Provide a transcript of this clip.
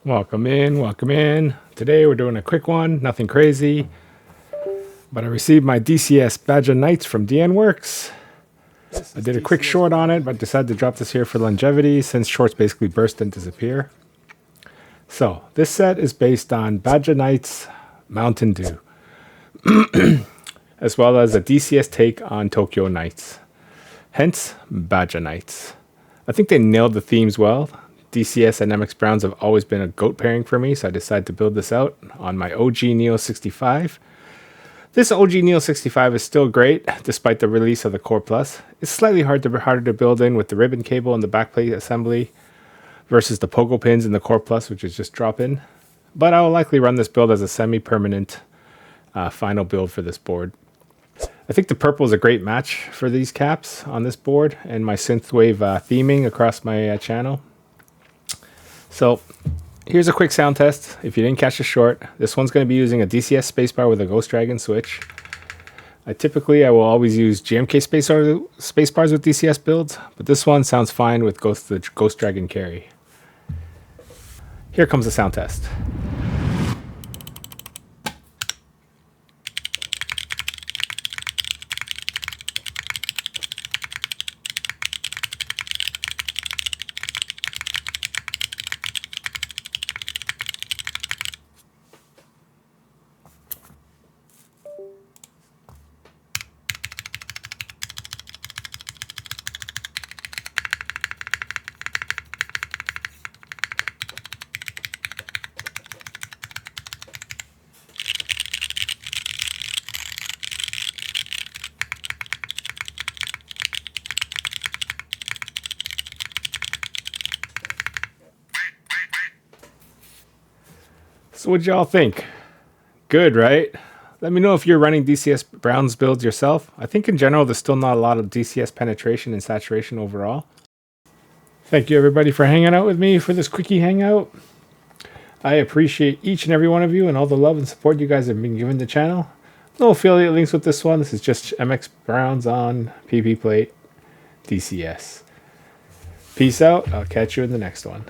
Welcome in, welcome in. Today we're doing a quick one, nothing crazy. But I received my DCS Baja Nights from DN Works. I did a quick short on it, but decided to drop this here for longevity since shorts basically burst and disappear. So, this set is based on Baja Nights Mountain Dew, as well as a DCS take on Tokyo Nights. Hence, Baja Nights. I think they nailed the themes well. DCS and MX Browns have always been a GOAT pairing for me, so I decided to build this out on my OG Neo65. This OG Neo65 is still great, despite the release of the Core Plus. It's slightly harder to build in with the ribbon cable and the backplate assembly versus the pogo pins in the Core Plus, which is just drop-in. But I will likely run this build as a semi-permanent final build for this board. I think the purple is a great match for these caps on this board and my synthwave theming across my channel. So here's a quick sound test. If you didn't catch the short, this one's going to be using a DCS spacebar with a Ghost Dragon switch. I will always use GMK spacebars with DCS builds, but this one sounds fine with the Ghost Dragon carry. Here comes the sound test. So what'd y'all think? Good, right? Let me know if you're running DCS Browns builds yourself. I think in general there's still not a lot of DCS penetration and saturation overall. Thank you everybody for hanging out with me for this quickie hangout. I appreciate each and every one of you and all the love and support you guys have been giving the channel. No affiliate links with this one. This is just MX Browns on PP plate DCS. Peace out. I'll catch you in the next one.